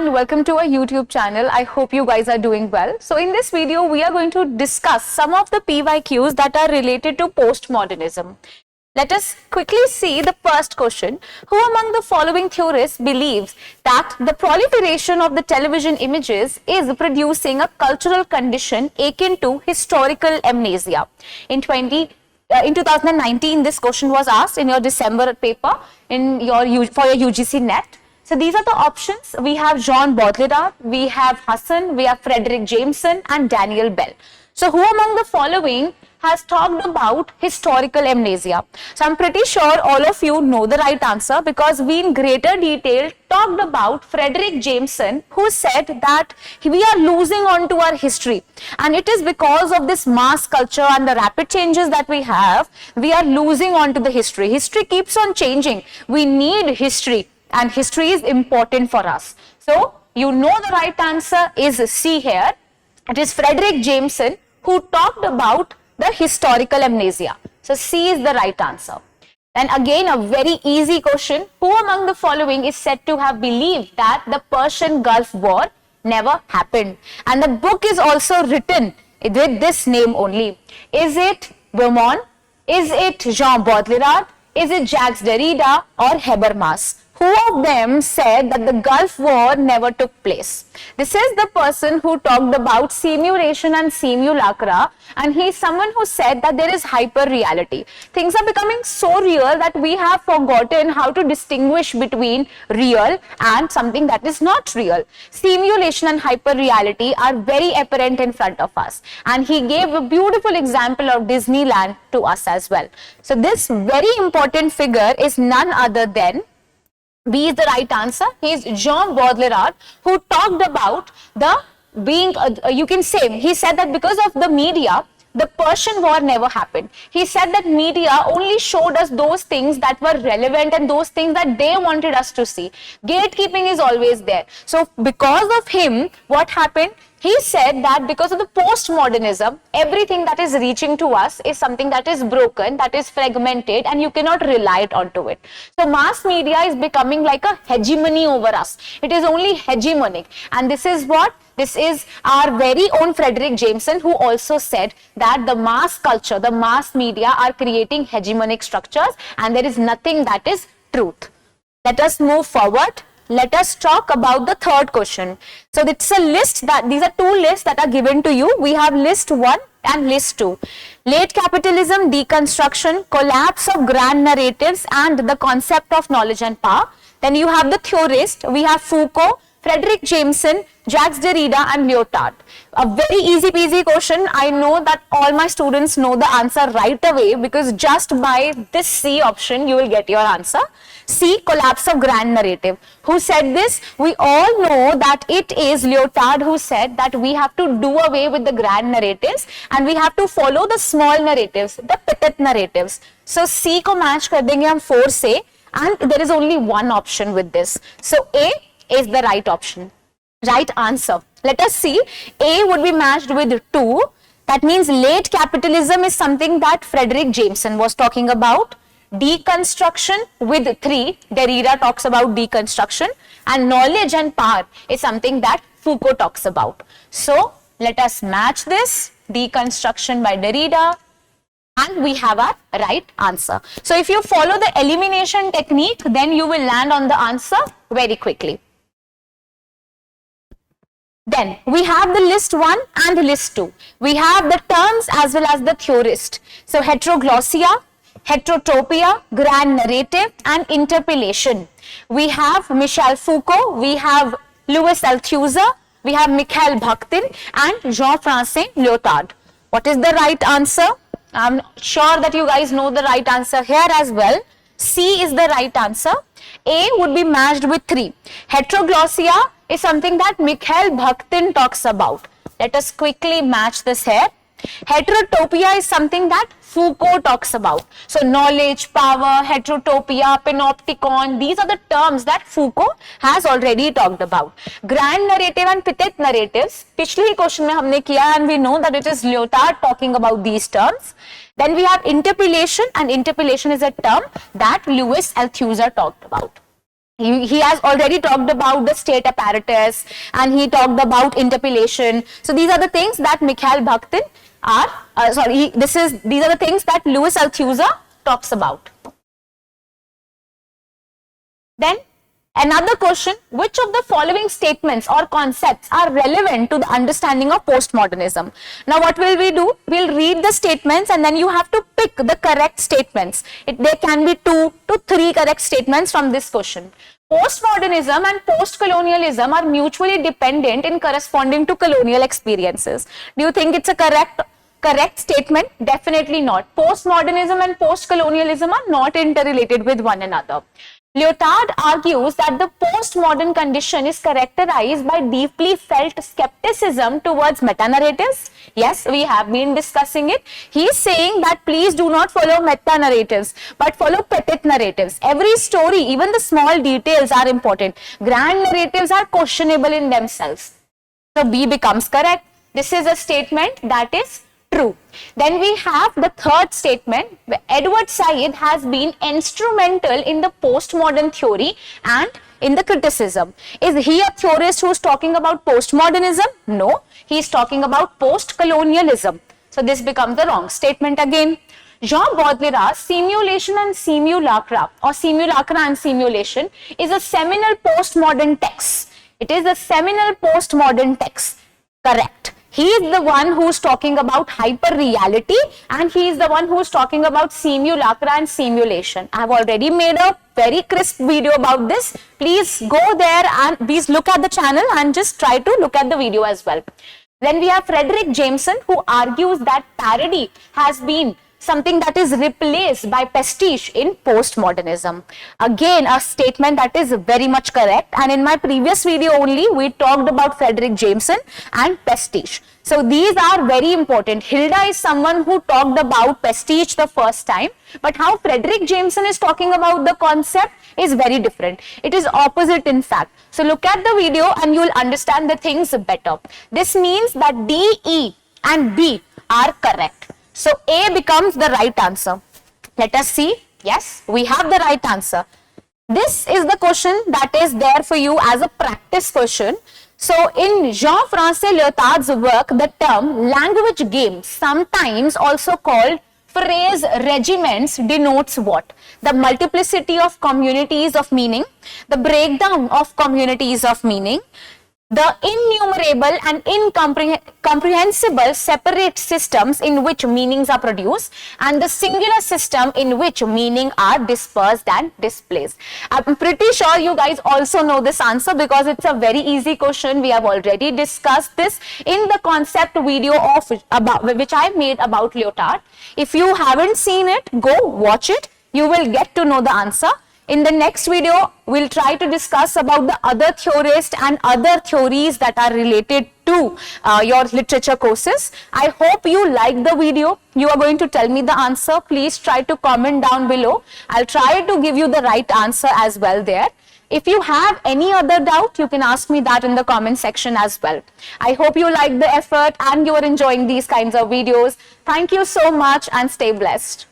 and welcome to our YouTube channel. I hope you guys are doing well. So in this video, we are going to discuss some of the PYQs that are related to postmodernism. Let us quickly see the first question. Who among the following theorists believes that the proliferation of the television images is producing a cultural condition akin to historical amnesia? In 2019, this question was asked in your December paper for your UGC NET. So these are the options. We have Jean Baudrillard, we have Hassan, we have Frederick Jameson and Daniel Bell. So who among the following has talked about historical amnesia? So I'm pretty sure all of you know the right answer because we in greater detail talked about Frederick Jameson, who said that we are losing on to our history, and it is because of this mass culture and the rapid changes that we have, we are losing on to the history. History keeps on changing. We need history, and history is important for us. So you know the right answer is C here. It is Frederick Jameson who talked about the historical amnesia. So C is the right answer. And again, a very easy question. Who among the following is said to have believed that the Persian Gulf War never happened? And the book is also written with this name only. Is it Beaumont? Is it Jean Baudrillard? Is it Jacques Derrida or Habermas? Who of them said that the Gulf War never took place? This is the person who talked about simulation and simulacra, and he is someone who said that there is hyper-reality. Things are becoming so real that we have forgotten how to distinguish between real and something that is not real. Simulation and hyper-reality are very apparent in front of us, and he gave a beautiful example of Disneyland to us as well. So this very important figure is none other than B is the right answer. He is Jean Baudrillard, who talked about the being, you can say, he said that because of the media, the Persian War never happened. He said that media only showed us those things that were relevant and those things that they wanted us to see. Gatekeeping is always there. So because of him, what happened? He said that because of the postmodernism, everything that is reaching to us is something that is broken, that is fragmented, and you cannot rely onto it. So mass media is becoming like a hegemony over us. It is only hegemonic. And this is what? This is our very own Frederick Jameson, who also said that the mass culture, the mass media are creating hegemonic structures, and there is nothing that is truth. Let us move forward. Let us talk about the third question. So it's a list that, these are two lists that are given to you. We have list 1 and list 2. Late capitalism, deconstruction, collapse of grand narratives and the concept of knowledge and power. Then you have the theorist. We have Foucault, Frederick Jameson, Jacques Derrida and Lyotard. A very easy peasy question. I know that all my students know the answer right away because just by this C option you will get your answer. C, collapse of grand narrative. Who said this? We all know that it is Lyotard who said that we have to do away with the grand narratives and we have to follow the small narratives, the petit narratives. So C ko match kar denge hum 4 se, and there is only one option with this. So A is the right option. Right answer. Let us see. A would be matched with 2. That means late capitalism is something that Frederick Jameson was talking about. Deconstruction with 3. Derrida talks about deconstruction. And knowledge and power is something that Foucault talks about. So let us match this. Deconstruction by Derrida. And we have our right answer. So if you follow the elimination technique, then you will land on the answer very quickly. Then we have the list 1 and list 2. We have the terms as well as the theorist. So heteroglossia, heterotopia, grand narrative and interpellation. We have Michel Foucault, we have Louis Althusser, we have Mikhail Bakhtin and Jean-François Lyotard. What is the right answer? I'm sure that you guys know the right answer here as well. C is the right answer. A would be matched with 3. Heteroglossia is something that Mikhail Bakhtin talks about. Let us quickly match this here. Heterotopia is something that Foucault talks about. So knowledge, power, heterotopia, panopticon, these are the terms that Foucault has already talked about. Grand narrative and petit narratives, पिछले question में हमने किया, and we know that it is Lyotard talking about these terms. Then we have interpellation, and interpellation is a term that Louis Althusser talked about. He has already talked about the state apparatus, and he talked about interpellation. So these are the things that Mikhail Bakhtin these are the things that Louis Althusser talks about. Then another question, which of the following statements or concepts are relevant to the understanding of postmodernism? Now what will we do? We'll read the statements and then you have to pick the correct statements. There can be 2 to 3 correct statements from this question. Postmodernism and postcolonialism are mutually dependent in corresponding to colonial experiences. Do you think it's a correct statement? Definitely not. Postmodernism and postcolonialism are not interrelated with one another. Lyotard argues that the postmodern condition is characterized by deeply felt skepticism towards meta-narratives. Yes, we have been discussing it. He is saying that please do not follow meta-narratives, but follow petit narratives. Every story, even the small details are important. Grand narratives are questionable in themselves. So B becomes correct. This is a statement that is true. Then we have the third statement, where Edward Said has been instrumental in the postmodern theory and in the criticism. Is he a theorist who is talking about postmodernism? No, he is talking about postcolonialism. So this becomes the wrong statement again. Jean Baudelaire's Simulation and Simulacra, or Simulacra and Simulation, is a seminal postmodern text. It is a seminal postmodern text. Correct. He is the one who is talking about hyper reality, and he is the one who is talking about simulacra and simulation. I have already made a very crisp video about this. Please go there and please look at the channel and just try to look at the video as well. Then we have Frederick Jameson, who argues that parody has been something that is replaced by pastiche in postmodernism. Again, a statement that is very much correct, and in my previous video only we talked about Frederick Jameson and pastiche. So these are very important. Hilda is someone who talked about pastiche the first time, but how Frederick Jameson is talking about the concept is very different. It is opposite in fact. So look at the video and you will understand the things better. This means that D, E and B are correct. So A becomes the right answer. Let us see. Yes, we have the right answer. This is the question that is there for you as a practice question. So in Jean-François Lyotard's work, the term language game, sometimes also called phrase regiments, denotes what? The multiplicity of communities of meaning, the breakdown of communities of meaning, the innumerable and incomprehensible separate systems in which meanings are produced, and the singular system in which meaning are dispersed and displaced. I'm pretty sure you guys also know this answer because it's a very easy question. We have already discussed this in the concept video which I made about Lyotard. If you haven't seen it, go watch it. You will get to know the answer. In the next video, we'll try to discuss about the other theorists and other theories that are related to your literature courses. I hope you like the video. You are going to tell me the answer. Please try to comment down below. I'll try to give you the right answer as well there. If you have any other doubt, you can ask me that in the comment section as well. I hope you like the effort and you are enjoying these kinds of videos. Thank you so much and stay blessed.